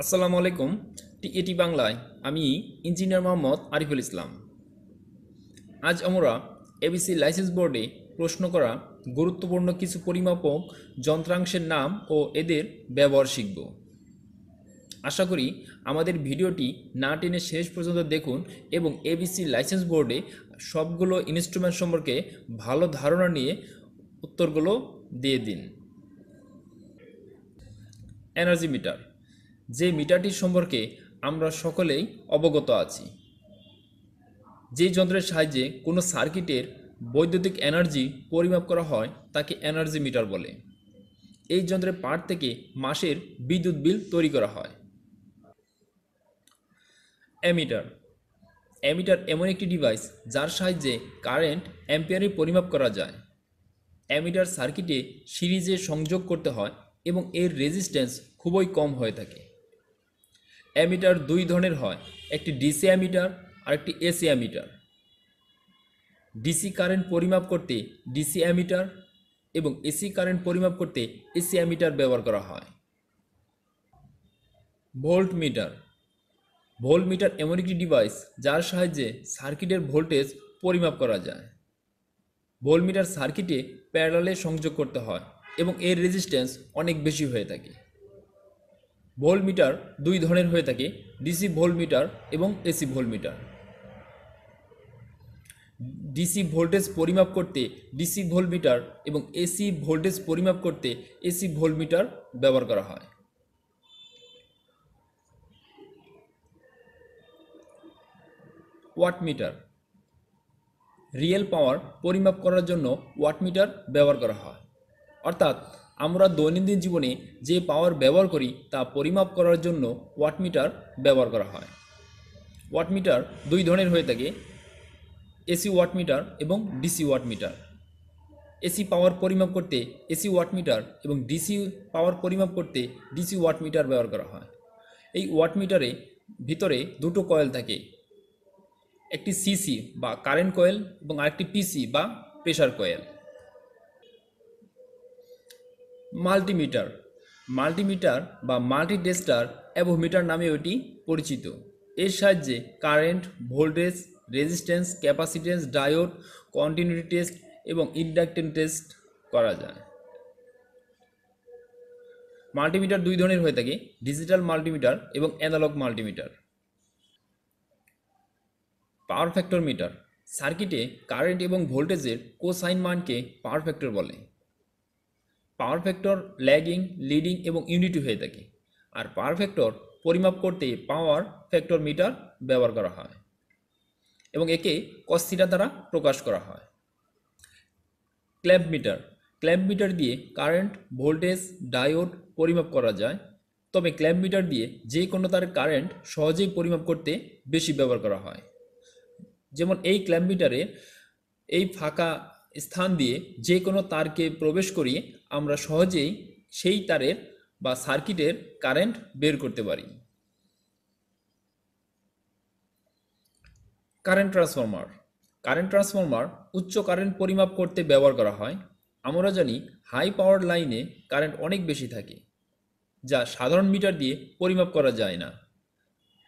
আসসালামু আলাইকুম। টিএটি বাংলায় আমি ইঞ্জিনিয়ার মোহাম্মদ আরিফুল ইসলাম। আজ আমরা এবিসি লাইসেন্স বোর্ডে প্রশ্ন করা গুরুত্বপূর্ণ কিছু পরিমাপক যন্ত্রাংশের নাম ও এদের ব্যবহার শিখব। আশা করি আমাদের ভিডিওটি না টেনে শেষ পর্যন্ত দেখুন এবং এবিসি লাইসেন্স বোর্ডে সবগুলো ইনস্ট্রুমেন্ট সম্পর্কে ভালো ধারণা নিয়ে উত্তরগুলো দিয়ে দিন। এনার্জি মিটার, যে মিটারটির সম্পর্কে আমরা সকলেই অবগত আছি। যে যন্ত্রের সাহায্যে কোনো সার্কিটের বৈদ্যুতিক এনার্জি পরিমাপ করা হয় তাকে এনার্জি মিটার বলে। এই যন্ত্রের পার্ট থেকে মাসের বিদ্যুৎ বিল তৈরি করা হয়। অ্যামিটার, অ্যামিটার এমন একটি ডিভাইস যার সাহায্যে কারেন্ট অ্যাম্পিয়ারে পরিমাপ করা যায়। অ্যামিটার সার্কিটে সিরিজে সংযোগ করতে হয় এবং এর রেজিস্ট্যান্স খুবই কম হয়ে থাকে। অ্যামিটার দুই ধরনের হয়, একটি ডিসি অ্যামিটার আর একটি এসি অ্যামিটার। ডিসি কারেন্ট পরিমাপ করতে ডিসি অ্যামিটার এবং এসি কারেন্ট পরিমাপ করতে এসি অ্যামিটার ব্যবহার করা হয়। ভোল্ট মিটার, ভোল্ট মিটার এমন একটি ডিভাইস যার সাহায্যে সার্কিটের ভোল্টেজ পরিমাপ করা যায়। ভোল্ট মিটার সার্কিটে প্যারালালে সংযোগ করতে হয় এবং এর রেজিস্ট্যান্স অনেক বেশি হয়ে থাকে। ভোল্ট মিটার দুই ধরনের হয়ে থাকে, ডিসি ভোল্ট মিটার এবং AC volt metre. DC voltage পরিমাপ করতে ডিসি ভোল্ট মিটার এবং এসি ভোল্টেজ পরিমাপ করতে এসি ভোল্ট মিটার ব্যবহার করা হয়। ওয়াট মিটার, রিয়েল পাওয়ার পরিমাপ করার জন্য ওয়াট মিটার ব্যবহার করা হয়। অর্থাৎ আমরা দৈনন্দিন জীবনে যে পাওয়ার ব্যবহার করি তা পরিমাপ করার জন্য ওয়াট মিটার ব্যবহার করা হয়। ওয়াট মিটার দুই ধরনের হয়ে থাকে, এসি ওয়াট মিটার এবং DC watt meter. AC power পরিমাপ করতে এসি ওয়াট মিটার এবং ডিসি পাওয়ার পরিমাপ করতে ডিসি ওয়াট মিটার ব্যবহার করা হয়। এই ওয়াট মিটারে ভিতরে দুটো কয়েল থাকে, একটি সিসি বা কারেন্ট কয়েল এবং আরেকটি পিসি বা প্রেসার কয়েল। মাল্টিমিটার, মাল্টিমিটার বা মাল্টিটেস্টার অ্যাভোমিটার নামে এটি পরিচিত। এর সাহায্যে current, voltage, resistance, capacitance, diode, continuity test এবং ইন্ডাকটেন্স টেস্ট করা যায়। মাল্টিমিটার দুই ধরনের হয়ে থাকে, ডিজিটাল মাল্টিমিটার এবং analogue multimeter. Power factor meter, সার্কিটে কারেন্ট এবং ভোল্টেজের কোসাইন মানকে পাওয়ার ফ্যাক্টর বলে। পাওয়ার ফ্যাক্টর ল্যাগিং, লিডিং এবং ইউনিটি হয়ে থাকে, আর পাওয়ার ফ্যাক্টর পরিমাপ করতে পাওয়ার ফ্যাক্টর মিটার ব্যবহার করা হয় এবং একে কস থিটা দ্বারা প্রকাশ করা হয়। ক্ল্যাম্প মিটার, ক্ল্যাম্প মিটার দিয়ে কারেন্ট, ভোল্টেজ, ডায়োড পরিমাপ করা যায়, তবে ক্ল্যাম্প মিটার দিয়ে যে কোনো তার কারেন্ট সহজেই পরিমাপ করতে বেশি ব্যবহার করা হয়। যেমন এই ক্ল্যাম্প মিটারে এই ফাঁকা স্থান দিয়ে যে কোনো তারকে প্রবেশ করিয়ে আমরা সহজেই সেই তারের বা সার্কিটের কারেন্ট বের করতে পারি। কারেন্ট ট্রান্সফরমার, কারেন্ট ট্রান্সফরমার উচ্চ কারেন্ট পরিমাপ করতে ব্যবহার করা হয়। আমরা জানি হাই পাওয়ার লাইনে কারেন্ট অনেক বেশি থাকে, যা সাধারণ মিটার দিয়ে পরিমাপ করা যায় না,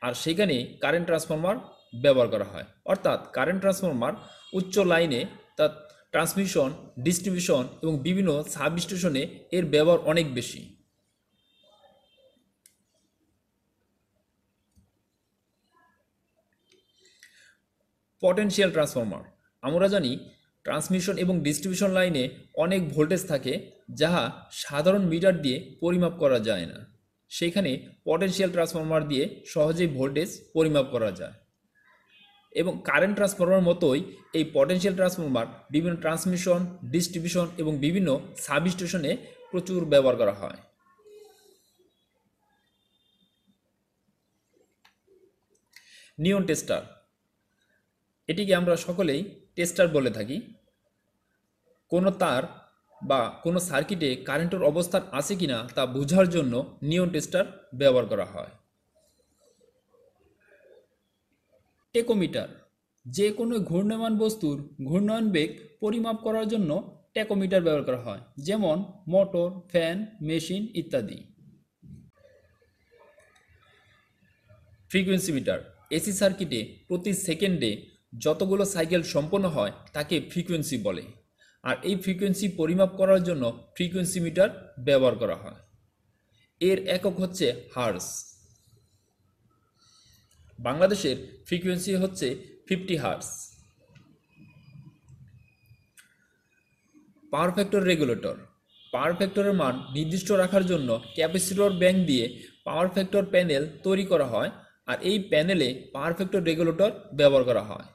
আর সেখানে কারেন্ট ট্রান্সফরমার ব্যবহার করা হয়। অর্থাৎ কারেন্ট ট্রান্সফরমার উচ্চ লাইনে তার ট্রান্সমিশন, ডিস্ট্রিবিউশন এবং বিভিন্ন সাবস্টেশনে এর ব্যবহার অনেক বেশি। পটেনশিয়াল ট্রান্সফরমার, আমরা জানি ট্রান্সমিশন এবং ডিস্ট্রিবিউশন লাইনে অনেক ভোল্টেজ থাকে যাহা সাধারণ মিটার দিয়ে পরিমাপ করা যায় না, সেখানে পটেনশিয়াল ট্রান্সফরমার দিয়ে সহজেই ভোল্টেজ পরিমাপ করা যায়। এবং কারেন্ট ট্রান্সফরমার মতোই এই পটেনশিয়াল ট্রান্সফরমার বিভিন্ন ট্রান্সমিশন, ডিস্ট্রিবিউশন এবং বিভিন্ন সাবস্টেশনে প্রচুর ব্যবহার করা হয়। নিয়ন টেস্টার, এটিকে আমরা সকলেই টেস্টার বলে থাকি। কোনো তার বা কোনো সার্কিটে কারেন্টের অবস্থান আছে কিনা তা বোঝার জন্য নিয়ন টেস্টার ব্যবহার করা হয়। টেকোমিটার, যে কোনো ঘূর্ণায়মান বস্তুর ঘূর্ণায়ন বেগ পরিমাপ করার জন্য টেকোমিটার ব্যবহার করা হয়, যেমন মোটর, ফ্যান, মেশিন ইত্যাদি। ফ্রিকোয়েন্সি মিটার এসি সার্কিটে প্রতি সেকেন্ডে যতগুলো সাইকেল সম্পন্ন হয় তাকে ফ্রিকোয়েন্সি বলে, আর এই ফ্রিকোয়েন্সি পরিমাপ করার জন্য ফ্রিকোয়েন্সি মিটার ব্যবহার করা হয়। এর একক হচ্ছে হার্জ। বাংলাদেশের ফ্রিকোয়েন্সি হচ্ছে 50 হার্জ। পাওয়ার ফ্যাক্টর রেগুলেটর পাওয়ার ফ্যাক্টরের মান নির্দিষ্ট রাখার জন্য ক্যাপাসিটর ব্যাংক দিয়ে পাওয়ার ফ্যাক্টর প্যানেল তৈরি করা হয়, আর এই প্যানেলে পাওয়ার ফ্যাক্টর রেগুলেটর ব্যবহার করা হয়।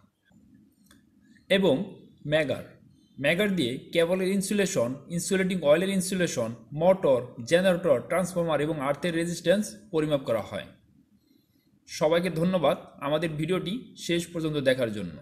এবং ম্যাগার দিয়ে কেবলের ইনসুলেশন, ইনসুলেটিং অয়েলের ইনসুলেশন, মোটর, জেনারেটর, ট্রান্সফরমার এবং আর্থের রেজিস্ট্যান্স পরিমাপ করা হয়। সবাইকে ধন্যবাদ আমাদের ভিডিওটি শেষ পর্যন্ত দেখার জন্য।